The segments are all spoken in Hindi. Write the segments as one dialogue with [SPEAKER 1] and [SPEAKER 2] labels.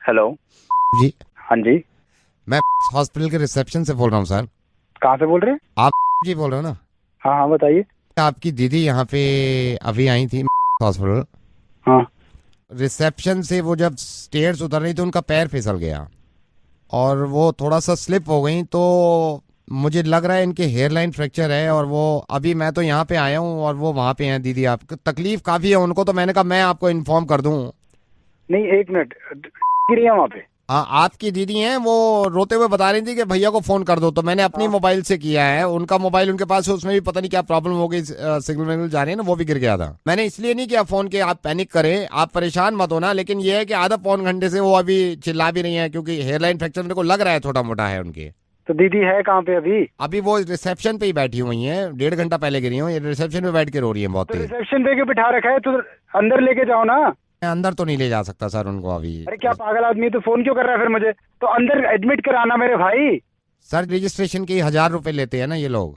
[SPEAKER 1] हेलो।
[SPEAKER 2] जी,
[SPEAKER 1] हाँ जी।
[SPEAKER 2] मैं हॉस्पिटल के रिसेप्शन से बोल रहा हूँ सर।
[SPEAKER 1] कहाँ से बोल रहे हैं?
[SPEAKER 2] आप जी बोल रहे हो ना?
[SPEAKER 1] हाँ हाँ, बताइए।
[SPEAKER 2] आपकी दीदी यहाँ पे अभी आई थी हॉस्पिटल।
[SPEAKER 1] हाँ।
[SPEAKER 2] रिसेप्शन से वो जब स्टेयर्स उतर रही तो उनका पैर फिसल गया और वो थोड़ा सा स्लिप हो गई, तो मुझे लग रहा है इनके हेयर लाइन फ्रैक्चर है। और वो अभी मैं तो यहाँ पे आया हूँ और वो वहाँ पे हैं दीदी। आप तकलीफ काफ़ी है उनको, तो मैंने कहा मैं आपको इन्फॉर्म कर दूँ।
[SPEAKER 1] नहीं, एक मिनट। गिरी है वहाँ पे?
[SPEAKER 2] हाँ, आपकी दीदी हैं, वो रोते हुए बता रही थी कि भैया को फोन कर दो, तो मैंने अपनी
[SPEAKER 1] हाँ।
[SPEAKER 2] मोबाइल से किया है। उनका मोबाइल उनके पास है, उसमें भी पता नहीं क्या प्रॉब्लम हो गई, सिग्नल विग्नल जा रही है ना, वो भी गिर गया था। मैंने इसलिए नहीं किया फोन के आप पैनिक करें, आप परेशान मत होना। लेकिन ये है कि आधा पौन घंटे से वो अभी चिल्ला भी रही है, क्योंकि हेयरलाइन फ्रैक्चर मेरे को लग रहा है छोटा मोटा है उनके।
[SPEAKER 1] तो दीदी है कहाँ पे अभी?
[SPEAKER 2] अभी वो रिसेप्शन पे ही बैठी हुई है, 1.5 घंटा पहले गिरी हूँ, ये रिसेप्शन पे बैठ के रो रही है बहुत
[SPEAKER 1] तो
[SPEAKER 2] तेज।
[SPEAKER 1] रिसेप्शन पे क्यों बिठा रखा है? तो अंदर लेके जाओ ना।
[SPEAKER 2] मैं अंदर तो नहीं ले जा सकता सर उनको अभी।
[SPEAKER 1] अरे क्या पागल आदमी है, तो फोन क्यों कर रहा है फिर मुझे? तो अंदर एडमिट कराना मेरे भाई।
[SPEAKER 2] सर रजिस्ट्रेशन के 1,000 रुपए लेते हैं ना ये लोग।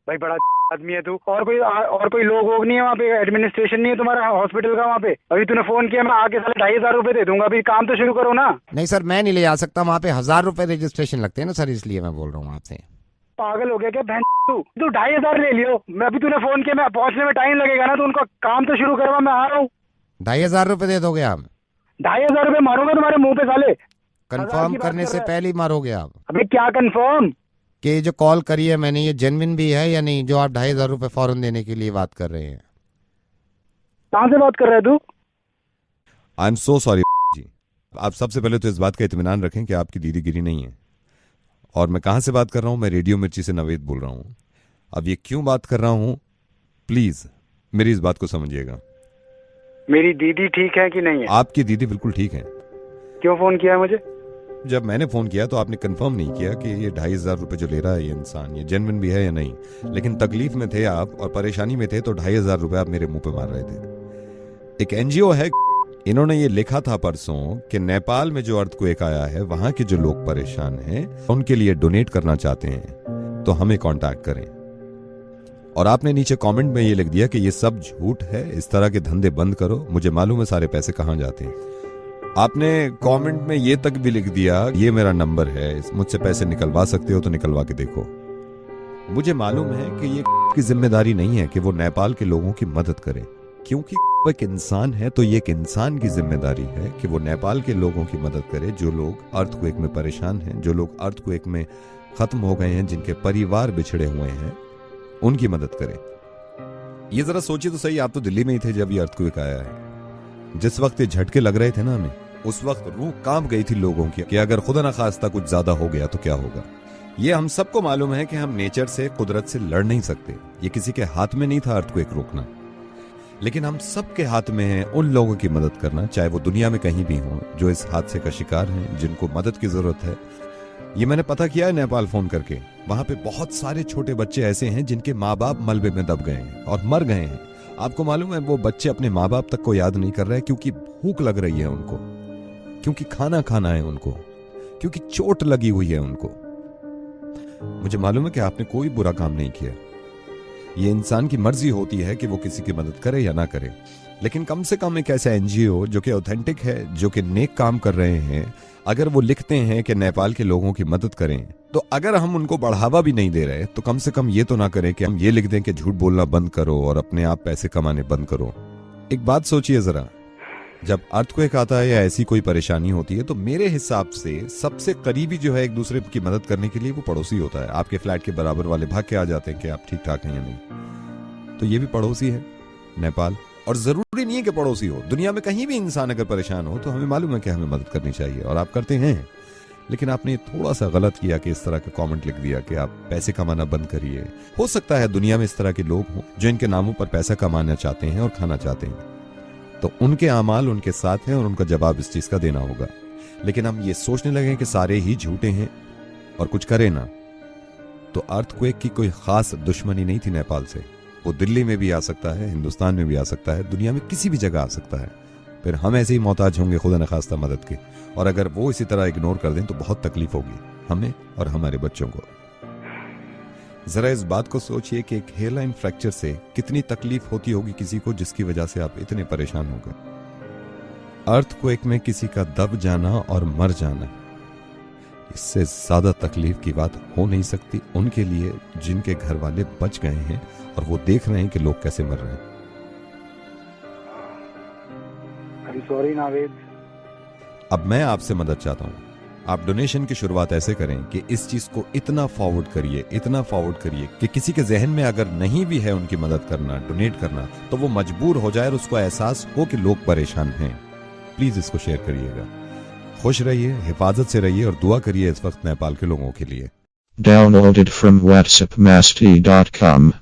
[SPEAKER 1] भाई बड़ा आदमी है तू। और कोई लोग वोग नहीं है वहाँ पे? एडमिनिस्ट्रेशन नहीं है तुम्हारा हॉस्पिटल का वहाँ पे? अभी तूने फोन किया, मैं आके साले 2,500 रुपए दे दूंगा। अभी काम तो शुरू करो ना।
[SPEAKER 2] नहीं सर, मैं नहीं ले जा सकता वहाँ पे, 1,000 रुपए रजिस्ट्रेशन लगते हैं ना सर, इसलिए मैं बोल रहा हूँ आपसे।
[SPEAKER 1] पागल हो गया क्या बहन? तू तू 2,500 ले लियो। मैं अभी तूने फोन किया, मैं पहुंचने में टाइम लगेगा ना, तो उनका काम तो शुरू करवा। मैं आ रहा हूँ।
[SPEAKER 2] 2,500 रुपए दे दोगे आप?
[SPEAKER 1] 2,500 रुपए मारूंगा तुम्हारे मुंह पे साले। हजार
[SPEAKER 2] कंफर्म
[SPEAKER 1] की बात
[SPEAKER 2] करने
[SPEAKER 1] कर
[SPEAKER 2] से
[SPEAKER 1] रहा है।
[SPEAKER 2] पहले ही मारोगे आप?
[SPEAKER 1] अबे क्या कंफर्म?
[SPEAKER 2] कि जो कॉल करी है मैंने, ये जेन्युइन भी है या नहीं, जो आप 2,500 रुपए फौरन देने के लिए बात कर रहे हैं?
[SPEAKER 1] कहाँ से बात कर रहा है तू?
[SPEAKER 3] आई एम सो सॉरी जी। आप सबसे पहले तो इस बात का इत्मीनान रखें कि आपकी दीदी गिरी नहीं है। और मैं कहाँ से बात कर रहा हूँ? मैं रेडियो मिर्ची से नवेद बोल रहा हूँ। अब ये क्यों बात कर रहा हूँ, प्लीज मेरी इस बात को समझिएगा।
[SPEAKER 1] मेरी दीदी ठीक है कि नहीं है?
[SPEAKER 3] आपकी दीदी बिल्कुल ठीक है।
[SPEAKER 1] क्यों फोन किया है मुझे?
[SPEAKER 3] जब मैंने फोन किया तो आपने कंफर्म नहीं किया कि ये 2,500 रुपए जो ले रहा है ये इंसान, ये जेन्युइन भी है या नहीं। लेकिन तकलीफ में थे आप और परेशानी में थे, तो 2,500 रुपए आप मेरे मुंह पे मार रहे थे। एक एनजीओ है, इन्होंने ये लिखा था परसों कि नेपाल में जो अर्थक्वेक आया है, वहां के जो लोग परेशान हैं उनके लिए डोनेट करना चाहते हैं, तो हमें कांटेक्ट करें। और आपने नीचे कमेंट में ये लिख दिया कि ये सब झूठ है, इस तरह के धंधे बंद करो, मुझे मालूम है सारे पैसे कहां जाते हैं। आपने कमेंट में ये तक भी लिख दिया, ये मेरा नंबर है, मुझसे पैसे निकलवा सकते हो तो निकलवा के देखो। मुझे मालूम है कि ये की जिम्मेदारी नहीं है कि वो नेपाल के लोगों की मदद करे, क्योंकि वो एक इंसान है, तो ये एक इंसान की जिम्मेदारी है कि वो नेपाल के लोगों की मदद करे, जो लोग अर्थक्वेक में परेशान हैं, जो लोग अर्थक्वेक में खत्म हो गए हैं, जिनके परिवार बिछड़े हुए हैं, उनकी मदद करे। ये जरा सोचिए तो सही, आप तो दिल्ली में ही थे जब ये अर्थक्वेक आया है। जिस वक्त ये झटके लग रहे थे ना हमें, उस वक्त रूह कांप गई थी लोगों की कि अगर खुदा ना खास्ता कुछ ज्यादा हो गया तो क्या होगा। ये हम सबको मालूम है कि हम नेचर से, कुदरत से लड़ नहीं सकते। ये किसी के हाथ में नहीं था अर्थक्वेक रोकना, लेकिन हम सबके हाथ में है उन लोगों की मदद करना, चाहे वो दुनिया में कहीं भी हों, जो इस हादसे का शिकार हैं, जिनको मदद की जरूरत है। ये मैंने पता किया है नेपाल फोन करके, वहां पे बहुत सारे छोटे बच्चे ऐसे हैं जिनके माँ बाप मलबे में दब गए हैं और मर गए हैं। आपको मालूम है वो बच्चे अपने माँ बाप तक को याद नहीं कर रहे, क्योंकि भूख लग रही है उनको, क्योंकि खाना खाना है उनको, क्योंकि चोट लगी हुई है उनको। मुझे मालूम है कि आपने कोई बुरा काम नहीं किया। ये इंसान की मर्जी होती है कि वो किसी की मदद करे या ना करे, लेकिन कम से कम एक ऐसा एनजीओ जो कि ऑथेंटिक है, जो कि नेक काम कर रहे हैं, अगर वो लिखते हैं कि नेपाल के लोगों की मदद करें, तो अगर हम उनको बढ़ावा भी नहीं दे रहे, तो कम से कम ये तो ना करें कि हम ये लिख दें कि झूठ बोलना बंद करो और अपने आप पैसे कमाने बंद करो। एक बात सोचिए जरा, जब अर्थक्वेक आता है या ऐसी कोई परेशानी होती है, तो मेरे हिसाब से सबसे करीबी जो है एक दूसरे की मदद करने के लिए, वो पड़ोसी होता है। आपके फ्लैट के बराबर वाले भाग के आ जाते हैं कि आप ठीक ठाक हैं या नहीं। तो ये भी पड़ोसी है नेपाल, और जरूरी नहीं है कि पड़ोसी हो, दुनिया में कहीं भी इंसान अगर परेशान हो तो हमें मालूम है कि हमें मदद करनी चाहिए, और आप करते हैं। लेकिन आपने थोड़ा सा गलत किया कि इस तरह का कमेंट लिख दिया कि आप पैसे कमाना बंद करिए। हो सकता है दुनिया में इस तरह के लोग हों जो इनके नामों पर पैसा कमाना चाहते हैं और खाना चाहते हैं, तो उनके अमाल उनके साथ हैं और उनका जवाब इस चीज का देना होगा। लेकिन हम ये सोचने लगे कि सारे ही झूठे हैं और कुछ करें ना, तो अर्थक्वेक की कोई खास दुश्मनी नहीं थी नेपाल से। वो दिल्ली में भी आ सकता है, हिंदुस्तान में भी आ सकता है, दुनिया में किसी भी जगह आ सकता है। फिर हम ऐसे ही मोहताज होंगे खुदा न खास्ता मदद के, और अगर वो इसी तरह इग्नोर कर दें तो बहुत तकलीफ होगी हमें और हमारे बच्चों को। जरा इस बात को सोचिए कि एक हेयरलाइन फ्रैक्चर से कितनी तकलीफ होती होगी किसी को, जिसकी वजह से आप इतने परेशान हो गए। अर्थक्वेक में किसी का दब जाना और मर जाना, इससे ज्यादा तकलीफ की बात हो नहीं सकती उनके लिए जिनके घर वाले बच गए हैं और वो देख रहे हैं कि लोग कैसे मर रहे हैं।
[SPEAKER 1] I am sorry Naved.
[SPEAKER 3] अब मैं आपसे मदद चाहता हूं, आप डोनेशन की शुरुआत ऐसे करें कि इस चीज को इतना फॉरवर्ड करिए कि किसी के जहन में अगर नहीं भी है उनकी मदद करना, डोनेट करना, तो वो मजबूर हो जाए और उसको एहसास हो कि लोग परेशान हैं। प्लीज इसको शेयर करिएगा। खुश रहिए, हिफाजत से रहिए और दुआ करिए इस वक्त नेपाल के लोगों के लिए।
[SPEAKER 4] Downloaded from WhatsAppmasti.com